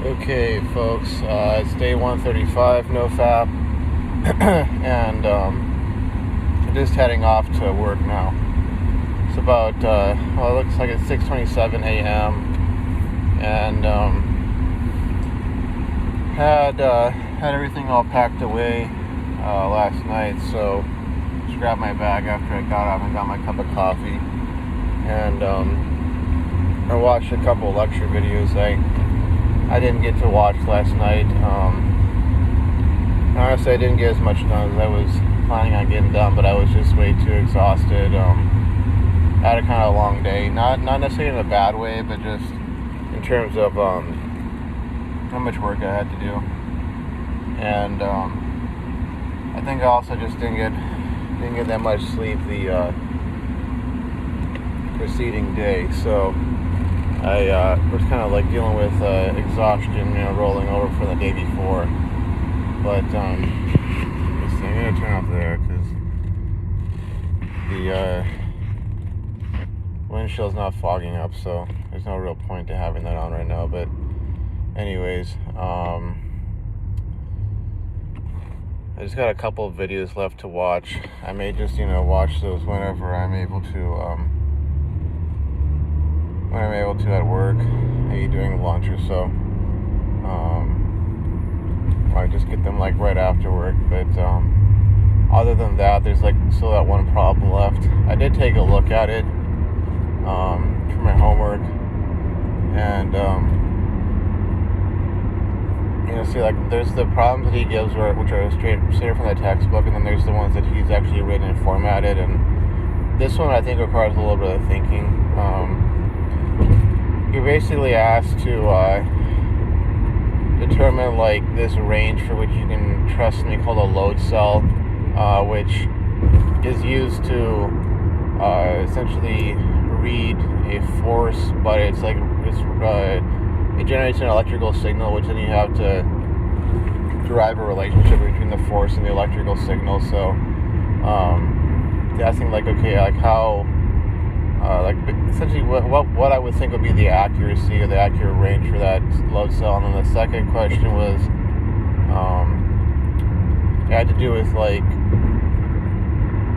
Okay, folks, it's day 135, Nofap, and just heading off to work now. It's about, it looks like it's 6:27 a.m., and had everything all packed away last night, so just grabbed my bag after I got up and got my cup of coffee, and I watched a couple lecture videos I didn't get to watch last night. Honestly, I didn't get as much done as I was planning on getting done, but I was just way too exhausted. Had a kind of long day, not necessarily in a bad way, but just in terms of how much work I had to do. And I think I also just didn't get that much sleep the preceding day, so I was kind of like dealing with exhaustion, rolling over from the day before. But let's see, I'm gonna turn off there because the windshield's not fogging up, so there's no real point to having that on right now. But anyways, I just got a couple of videos left to watch. I may just watch those whenever I'm able to. When I'm able to at work, maybe during lunch or so. I just get them like right after work. But other than that, there's like still that one problem left. I did take a look at it for my homework, and see, like there's the problems that he gives which are straight from the textbook, and then there's the ones that he's actually written and formatted. And this one I think requires a little bit of thinking. You're basically asked to determine like this range for which you can trust something called a load cell, which is used to essentially read a force, but it generates an electrical signal, which then you have to derive a relationship between the force and the electrical signal. So it's asking like, okay, like how. Essentially what I would think would be the accuracy or the accurate range for that load cell. And then the second question was it had to do with like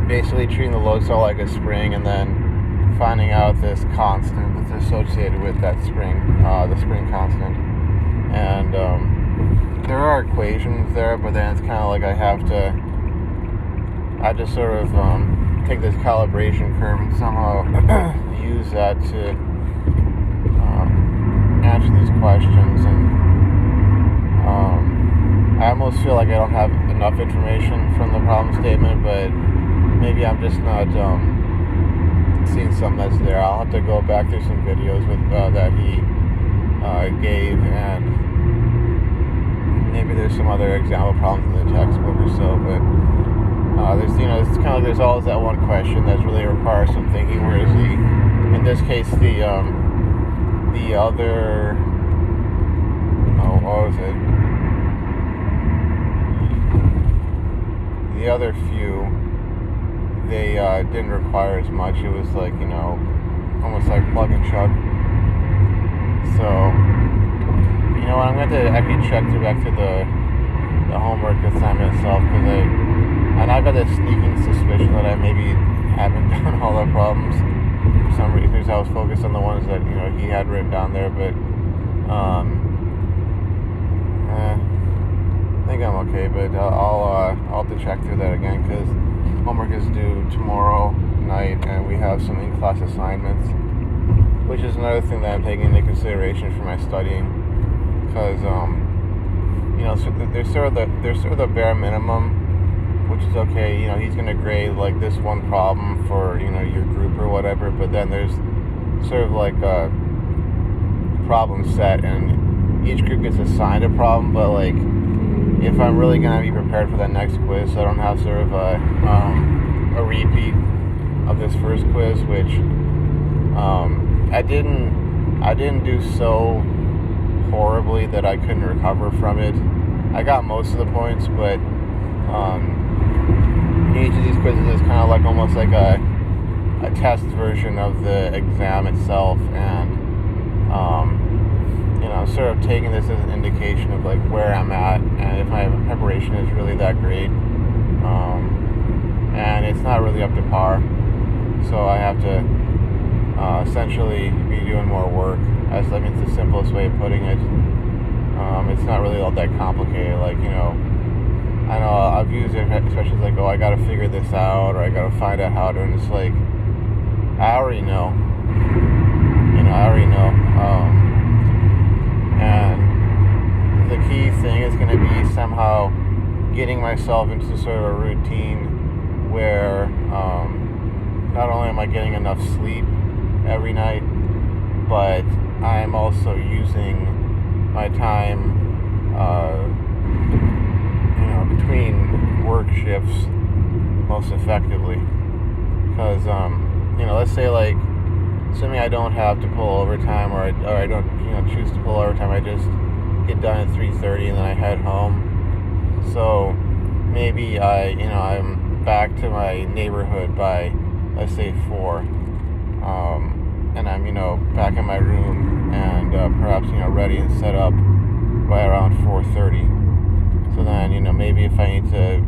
basically treating the load cell like a spring and then finding out this constant that's associated with that spring, the spring constant. And there are equations there, but then it's kind of like I just sort of take this calibration curve and somehow use that to answer these questions. And I almost feel like I don't have enough information from the problem statement, but maybe I'm just not seeing something that's there. I'll have to go back through some videos that he gave, and maybe there's some other example problems in the textbook or so, but there's it's kind of like there's always that one question that really requires some thinking. Whereas in this case, the other, what was it? The other few, they didn't require as much. It was like almost like plug and chug. So I'm going to actually check back through the homework assignment itself, because I've got this sneaking suspicion that I maybe haven't done all the problems for some reason. I was focused on the ones that he had written down there, but I think I'm okay. But I'll have to check through that again, because homework is due tomorrow night, and we have some in-class assignments, which is another thing that I'm taking into consideration for my studying, because so there's sort of the bare minimum, which is okay. He's going to grade like this one problem for your group or whatever, but then there's sort of like a problem set, and each group gets assigned a problem. But like, if I'm really going to be prepared for that next quiz, so I don't have sort of a repeat of this first quiz, which I didn't do so horribly that I couldn't recover from it. I got most of the points, but each of these quizzes is kind of like almost like a test version of the exam itself, and sort of taking this as an indication of like where I'm at and if my preparation is really that great. And it's not really up to par. So I have to essentially be doing more work. I think it's the simplest way of putting it. It's not really all that complicated. Like, I know I've used it, especially like, I got to figure this out, or I got to find out how to, and it's like, I already know. I already know. And the key thing is going to be somehow getting myself into sort of a routine where not only am I getting enough sleep every night, but I'm also using my time, between work shifts most effectively. Because, let's say like, assuming I don't have to pull overtime, or I don't, choose to pull overtime, I just get done at 3:30 and then I head home. So maybe I'm back to my neighborhood by, let's say 4, and I'm back in my room and perhaps ready and set up by around 4:30. So then maybe if I need to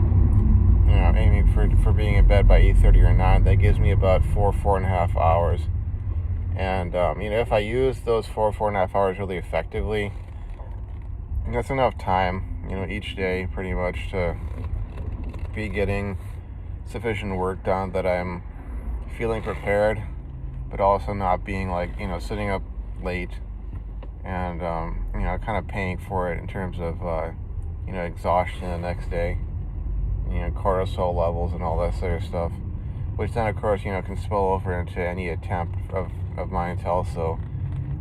aiming for being in bed by 8:30 or 9, that gives me about 4.5 hours. And if I use those 4.5 hours really effectively, that's enough time each day pretty much to be getting sufficient work done that I'm feeling prepared, but also not being like sitting up late and kind of paying for it in terms of exhaustion the next day, cortisol levels and all that sort of stuff, which then of course can spill over into any attempt of mine to also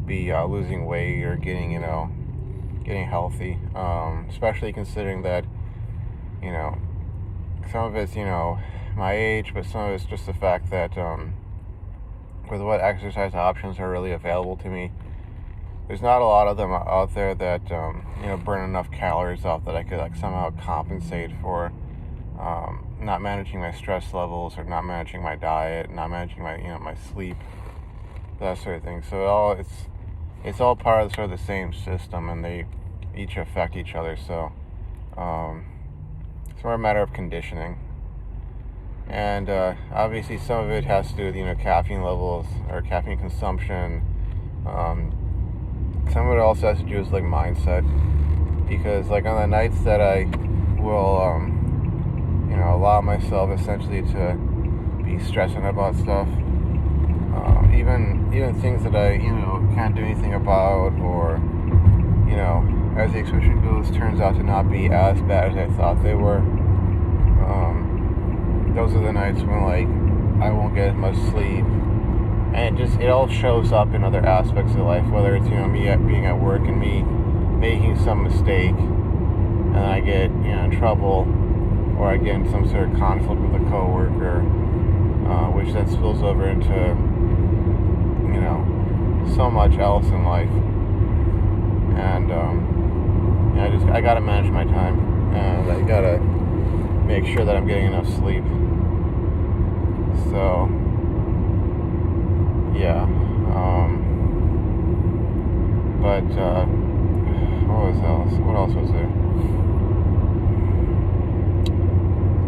be losing weight or getting healthy, especially considering that some of it's my age, but some of it's just the fact that with what exercise options are really available to me, there's not a lot of them out there that burn enough calories off that I could like somehow compensate for not managing my stress levels, or not managing my diet, not managing my my sleep, that sort of thing. So it's all part of sort of the same system, and they each affect each other. So it's more a matter of conditioning. And obviously some of it has to do with caffeine levels or caffeine consumption. Some of it also has to do with like mindset, because like on the nights that I will allow myself essentially to be stressing about stuff, even things that I can't do anything about, or as the expression goes, turns out to not be as bad as I thought they were. Those are the nights when like I won't get as much sleep, and it all shows up in other aspects of life, whether it's me being at work and me making some mistake and then I get in trouble, or I get in some sort of conflict with a coworker, which then spills over into so much else in life. And I gotta manage my time, and I gotta make sure that I'm getting enough sleep. So yeah, but what else was there?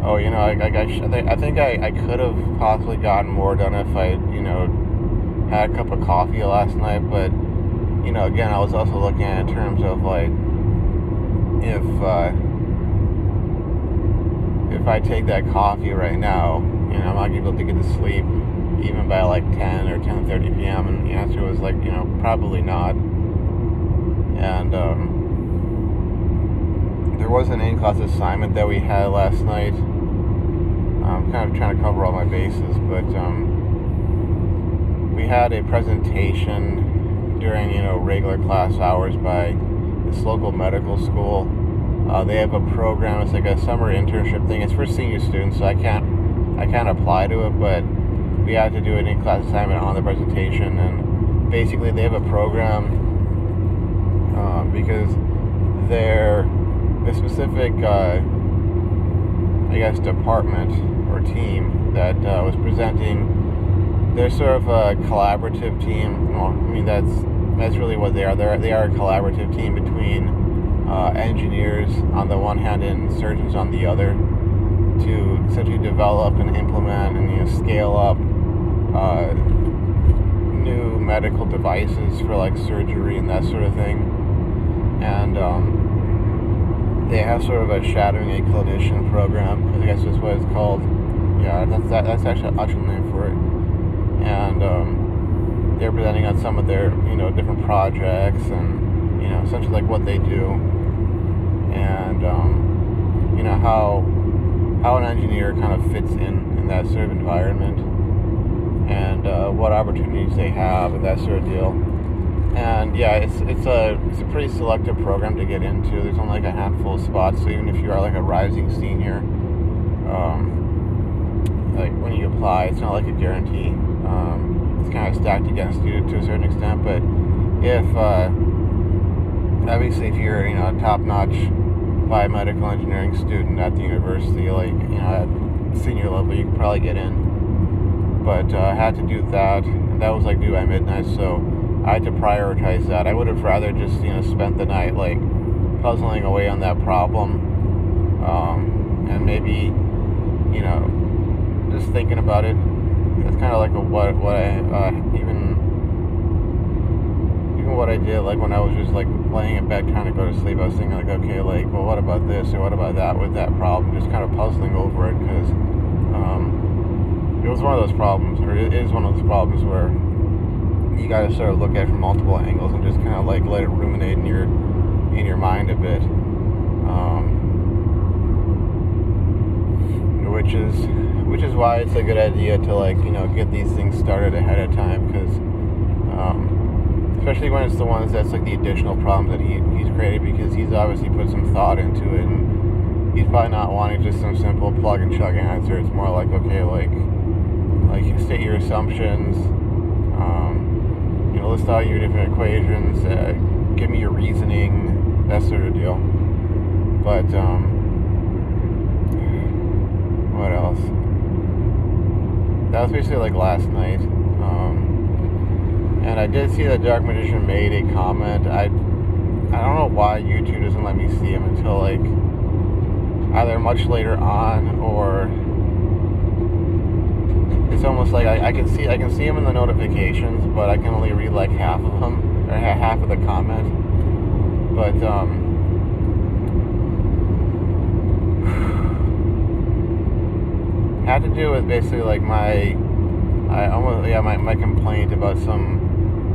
Oh, I think I could have possibly gotten more done if I had a cup of coffee last night. But again, I was also looking at it in terms of like, if I take that coffee right now, I'm not able to get to sleep even by like 10 or 10:30 p.m. And the answer was like, probably not. And there was an in-class assignment that we had last night. I'm kind of trying to cover all my bases, but we had a presentation during regular class hours by this local medical school. They have a program. It's like a summer internship thing. It's for senior students, so I can't apply to it, but we had to do an in-class assignment on the presentation. And basically they have a program because the specific department or team that was presenting, they're sort of a collaborative team. Well, I mean, that's That's really what they are. They are a collaborative team between engineers on the one hand and surgeons on the other to essentially develop and implement and scale up new medical devices for like surgery and that sort of thing. And they have sort of a shadowing a clinician program. I guess that's what it's called. Yeah, that's actually an actual name for it. And they're presenting on some of their different projects and essentially like what they do, and how an engineer kind of fits in that sort of environment, and what opportunities they have and that sort of deal. And yeah, it's a pretty selective program to get into. There's only like a handful of spots, so even if you are like a rising senior, like when you apply, it's not like a guarantee. It's kind of stacked against you to a certain extent. But if obviously if you're a top-notch biomedical engineering student at the university, like at senior level, you could probably get in. But I had to do that, and that was like due by midnight, so I had to prioritize that. I would have rather just spent the night like puzzling away on that problem, and maybe just thinking about it. It's kind of like what I even what I did like when I was just like laying in bed trying to go to sleep. I was thinking like, okay, like, well, what about this or what about that with that problem? Just kind of puzzling over it, because it was one of those problems, or it is one of those problems where you got to sort of look at it from multiple angles and just kind of like let it ruminate in your mind a bit, which is why it's a good idea to like get these things started ahead of time, because especially when it's the ones that's like the additional problems that he's created, because he's obviously put some thought into it, and he's probably not wanting just some simple plug and chug answer. It's more like, okay, like you state your assumptions, list out your different equations, give me your reasoning, that sort of deal. But what else? That was basically like last night. And I did see that Dark Magician made a comment. I don't know why YouTube doesn't let me see him until like either much later on, or it's almost like I can see him in the notifications, but I can only read like half of them, or half of the comment. But had to do with basically like my complaint about some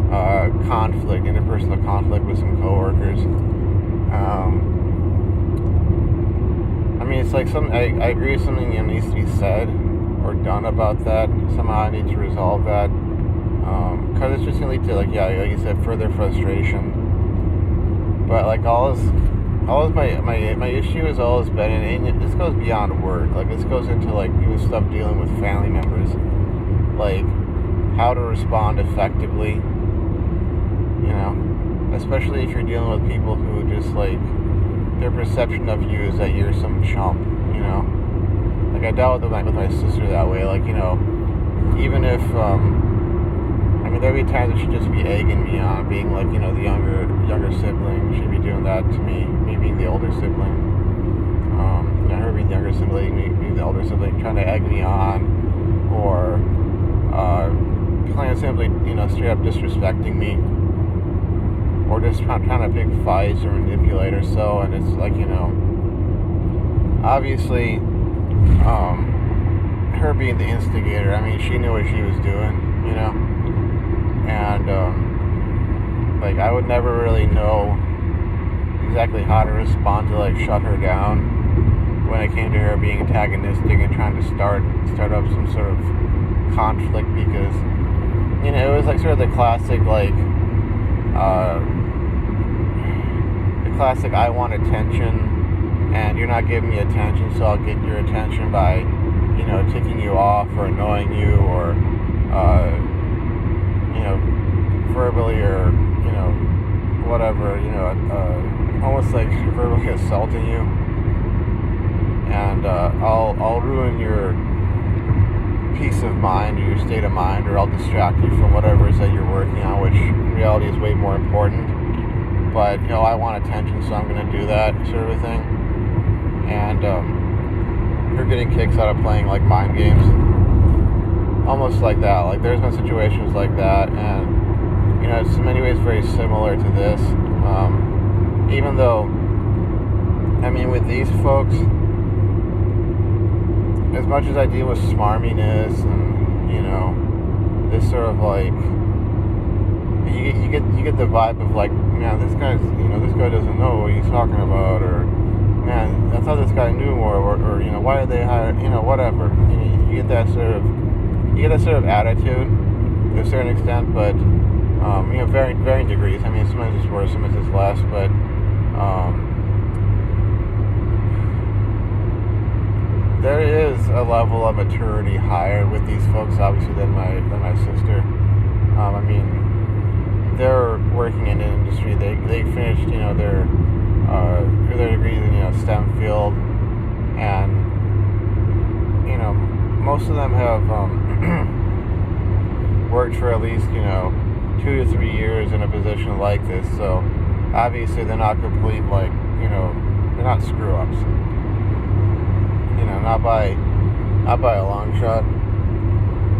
interpersonal conflict with some coworkers. I mean, it's like I agree with something needs to be said or done about that. Somehow I need to resolve that, because it's just gonna lead to like you said, further frustration. But like all my issue has always been, and this goes beyond work. Like this goes into like even stuff dealing with family members, like how to respond effectively. Especially if you're dealing with people who just like their perception of you is that you're some chump. Like I dealt with my sister that way. Like even if there'd be times that she'd just be egging me on, being like the younger sibling. She'd be doing that to me being the older sibling. Her being the younger sibling, me being the older sibling, trying to egg me on, or plain and simply straight up disrespecting me, or just trying to pick fights or manipulate or so. And it's like obviously her being the instigator, she knew what she was doing, and like I would never really know exactly how to respond to like shut her down when it came to her being antagonistic and trying to start up some sort of conflict, because it was like sort of the classic like I want attention and you're not giving me attention, so I'll get your attention by ticking you off or annoying you, or verbally or whatever, almost like verbally assaulting you, and I'll ruin your peace of mind or your state of mind, or I'll distract you from whatever it is that you're working on, which in reality is way more important. But, I want attention, so I'm going to do that sort of a thing. And you're getting kicks out of playing, like, mind games. Almost like that. Like, there's been situations like that, and, it's in many ways very similar to this. Even though, with these folks, as much as I deal with smarminess and, this sort of like, you get the vibe of like, man, this guy doesn't know what he's talking about, or man, I thought this guy knew more, or why did they hire, whatever. You get that sort of attitude to a certain extent, but varying degrees. Sometimes it's worse, sometimes it's less, but there is a level of maturity higher with these folks, obviously, than my sister. They're working in an industry. They finished, their degrees in STEM field, and most of them have worked for at least 2 to 3 years in a position like this. So obviously they're not complete, like, they're not screw ups. Not by a long shot.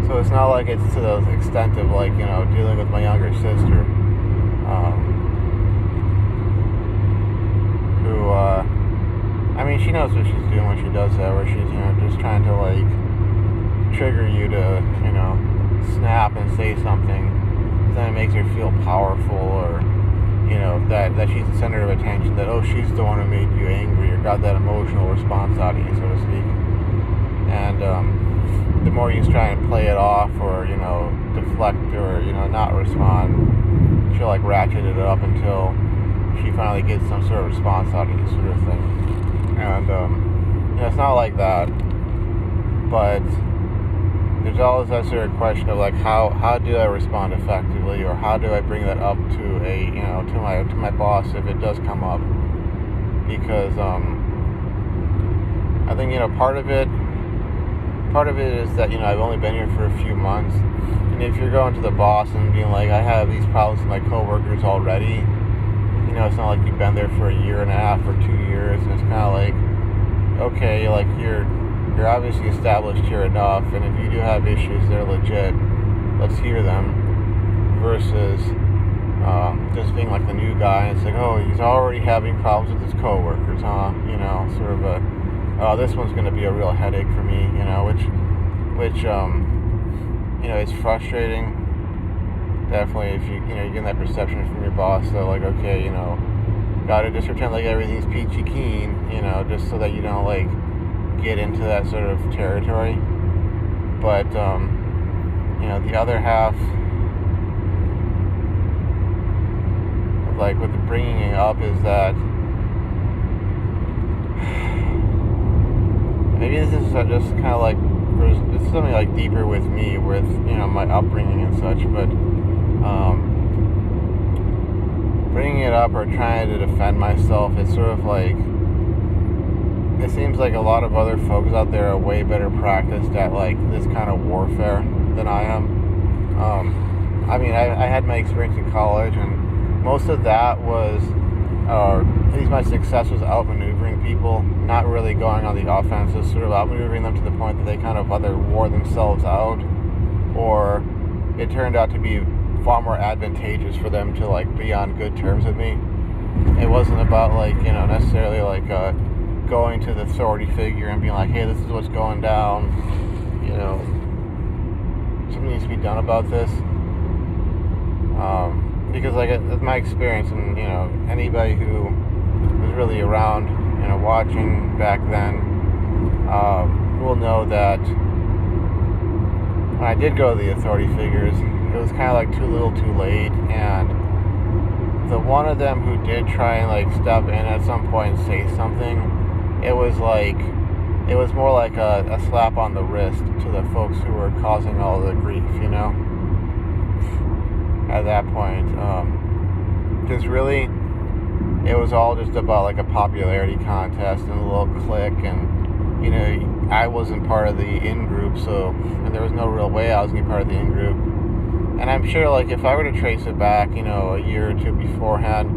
So it's not like it's to the extent of, like, dealing with my younger sister, who, she knows what she's doing when she does that, where she's, just trying to, like, trigger you to, snap and say something, then it makes her feel powerful, or, that she's the center of attention, that, she's the one who made you angry, or got that emotional response out of you, so to speak. And the more you try and play it off, or, deflect, or, not respond, she'll, like, ratchet it up until she finally gets some sort of response out of you, sort of thing. And, it's not like that, but there's always that sort of question of, like, how do I respond effectively, or how do I bring that up to to my boss if it does come up? Because I think part of it is that I've only been here for a few months, and if you're going to the boss and being like, I have these problems with my coworkers already, it's not like you've been there for a year and a half or 2 years, and it's kind of like, okay, like, you're obviously established here enough, and if you do have issues, they're legit, let's hear them, versus just being like the new guy, and it's like, he's already having problems with his coworkers, huh? Sort of a, this one's going to be a real headache for me, which it's frustrating, definitely, if you get that perception from your boss, that, like, okay, gotta just pretend like everything's peachy keen, just so that you don't, like, get into that sort of territory. But the other half, like, with the bringing it up, is that maybe this is just kind of like, it's something like deeper with me, with my upbringing and such, but bringing it up or trying to defend myself, it's sort of like, it seems like a lot of other folks out there are way better practiced at, like, this kind of warfare than I am. I had my experience in college, and most of that was, at least my success was outmaneuvering people, not really going on the offensive, sort of outmaneuvering them to the point that they kind of either wore themselves out, or it turned out to be far more advantageous for them to, like, be on good terms with me. It wasn't about, like, necessarily, like, going to the authority figure and being like, hey, this is what's going down, something needs to be done about this. Because, like, my experience, and anybody who was really around, watching back then, will know that when I did go to the authority figures, it was kind of like too little too late, and the one of them who did try and, like, step in at some point and say something, it was more like a slap on the wrist to the folks who were causing all the grief, at that point. Because really, it was all just about, like, a popularity contest and a little clique, and, I wasn't part of the in-group, and there was no real way I was going to be part of the in-group. And I'm sure, like, if I were to trace it back, a year or two beforehand,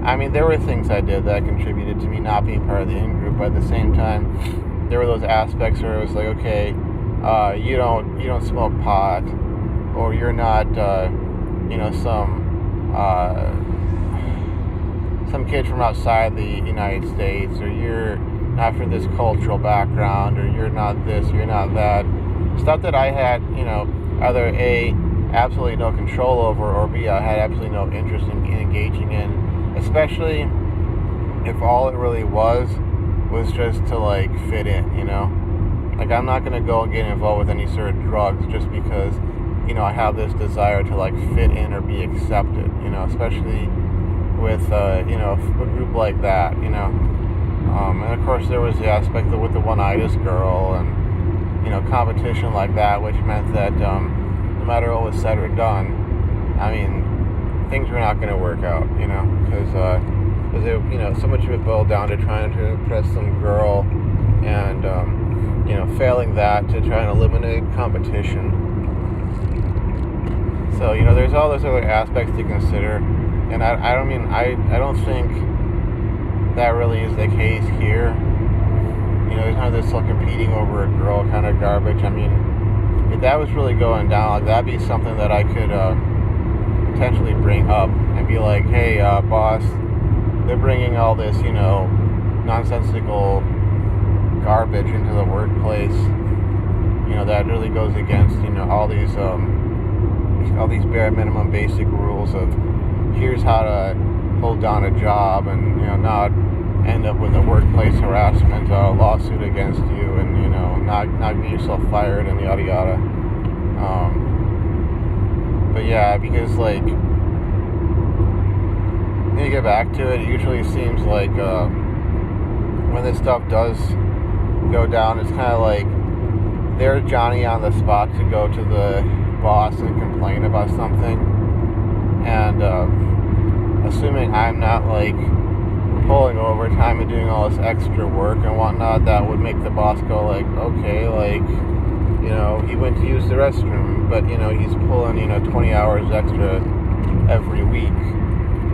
I mean, there were things I did that contributed to me not being part of the in-group, but at the same time, there were those aspects where it was like, okay, you don't smoke pot, or you're not, some kid from outside the United States, or you're not from this cultural background, or you're not this, you're not that. Stuff that I had, either A, absolutely no control over, or B, I had absolutely no interest in engaging in, especially if all it really was just to, like, fit in, Like, I'm not going to go and get involved with any sort of drugs just because, I have this desire to, like, fit in or be accepted, especially with, a group like that, and of course there was the aspect with the one-eyed girl and, competition like that, which meant that, no matter what was said or done, I mean, things were not going to work out, because so much of it boiled down to trying to impress some girl and, failing that to try and eliminate competition. So, there's all those other aspects to consider, and I don't think that really is the case here. There's none of this like competing over a girl kind of garbage. I mean, if that was really going down, like, that'd be something that I could potentially bring up and be like, hey, boss, they're bringing all this, nonsensical garbage into the workplace, that really goes against, all these bare minimum basic rules of here's how to hold down a job and, not end up with a workplace harassment lawsuit against you and, not get yourself fired and yada yada. But yeah, because, like, when you get back to it, it usually seems like when this stuff does go down, it's kind of like they're Johnny on the spot to go to the boss and complain about something, and assuming I'm not, like, pulling overtime and doing all this extra work and whatnot, that would make the boss go, like, okay, like, he went to use the restroom, but, he's pulling, 20 hours extra every week.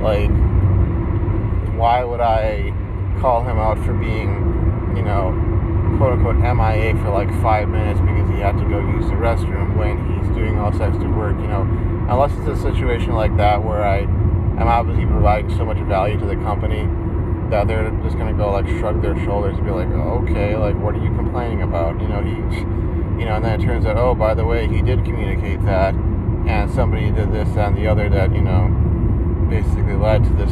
Like, why would I call him out for being, quote-unquote MIA for, like, 5 minutes because he had to go use the restroom when he's doing all this extra work, unless it's a situation like that where I'm obviously providing so much value to the company that they're just going to go, like, shrug their shoulders and be like, oh, okay, like, what are you complaining about? And then it turns out, oh, by the way, he did communicate that, and somebody did this, that, and the other that, basically led to this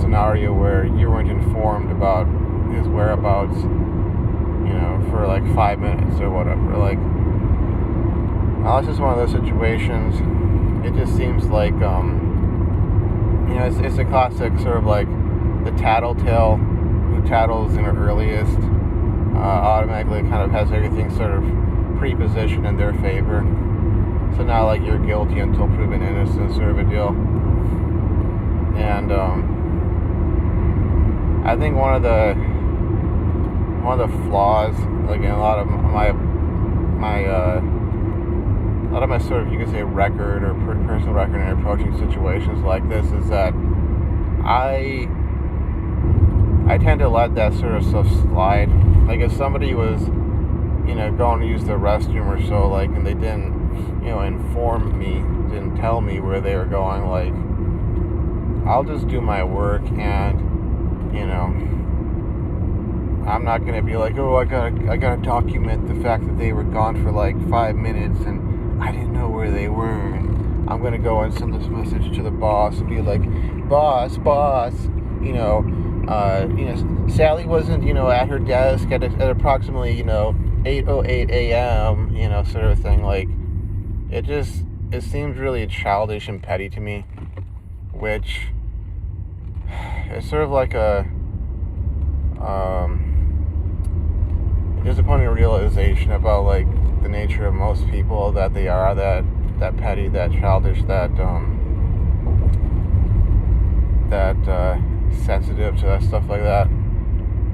scenario where you weren't informed about his whereabouts, for, like, 5 minutes or whatever. Like, that's just one of those situations. It just seems like, it's a classic sort of, like, the tattletale who tattles in the earliest automatically kind of has everything sort of pre-positioned in their favor. So now, like, you're guilty until proven innocent sort of a deal. And I think one of the flaws, like, in a lot of my sort of, you could say, record or personal record in approaching situations like this is that I tend to let that sort of stuff slide. Like, if somebody was, going to use the restroom or so, like, and they didn't, inform me, didn't tell me where they were going, like, I'll just do my work, and, I'm not going to be like, oh, I gotta document the fact that they were gone for, like, 5 minutes, and I didn't know where they were, and I'm going to go and send this message to the boss and be like, boss, Sally wasn't, at her desk at approximately, 8:08 a.m., sort of thing. Like, it seems really childish and petty to me, which is sort of like a disappointing realization about, like, the nature of most people, that they are that petty, that childish, that sensitive to that stuff like that,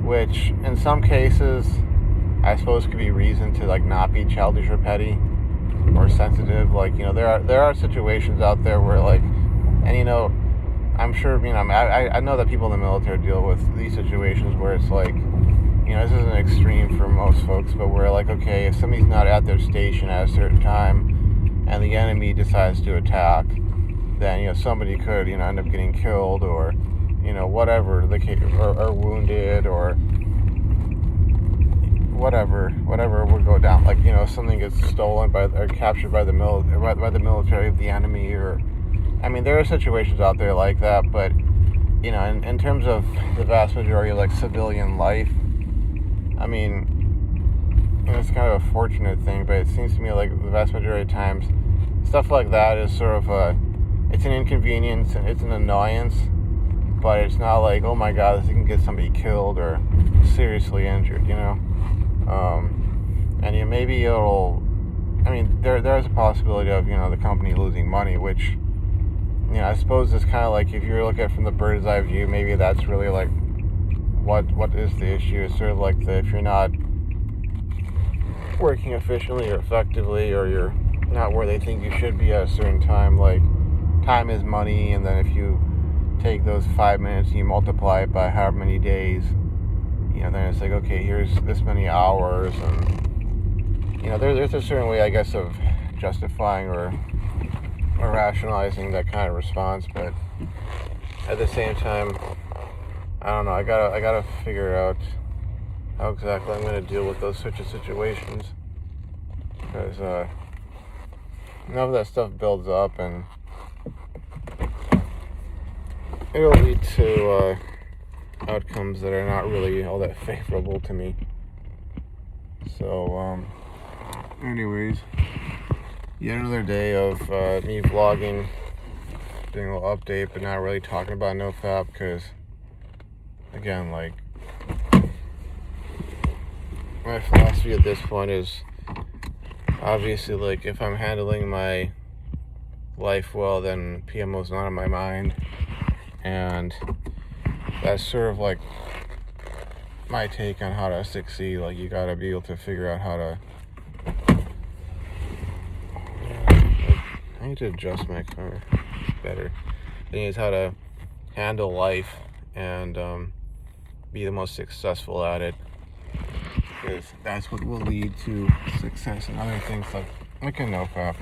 which in some cases I suppose could be reason to like not be childish or petty or sensitive. Like, you know, there are situations out there where like, and you know, I'm sure, you know, I know that people in the military deal with these situations where it's like, you know, this is an extreme for most folks, but where like, okay, if somebody's not at their station at a certain time and the enemy decides to attack, then, you know, somebody could, you know, end up getting killed or, you know, whatever the case, or wounded or whatever would go down. Like, you know, something gets stolen by or captured by the military of the enemy, or I mean, there are situations out there like that, but you know, in terms of the vast majority of like civilian life, I mean, you know, it's kind of a fortunate thing, but it seems to me like the vast majority of times, stuff like that is sort of it's an inconvenience, it's an annoyance, but it's not like, oh my god, this can get somebody killed or seriously injured, you know? And you know, maybe it'll, I mean, there's a possibility of, you know, the company losing money, which, you know, I suppose it's kind of like, if you look at it from the bird's eye view, maybe that's really like, what is the issue? It's sort of like if you're not working efficiently or effectively, or you're not where they think you should be at a certain time, like, time is money, and then if you take those 5 minutes and you multiply it by however many days, you know, then it's like, okay, here's this many hours, and, you know, there's a certain way, I guess, of justifying or rationalizing that kind of response, but at the same time, I don't know, I gotta figure out how exactly I'm gonna deal with those sorts of situations, because enough of that stuff builds up, and it'll lead to outcomes that are not really all that favorable to me. So, anyways, yet another day of me vlogging, doing a little update, but not really talking about Nofap, because, again, like, my philosophy at this point is, obviously, like, if I'm handling my life well, then PMO's not on my mind, and that's sort of like my take on how to succeed. Like, you gotta be able to figure out how to, I need to adjust my car better. The thing is how to handle life and be the most successful at it, because that's what will lead to success and other things like a Nofap.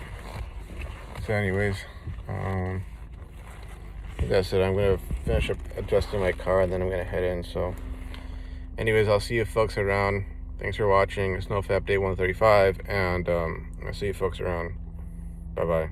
So anyways, like I said, I'm going to finish up adjusting my car, and then I'm going to head in. So anyways, I'll see you folks around. Thanks for watching. It's Nofap Day 135, and I'll see you folks around. Bye-bye.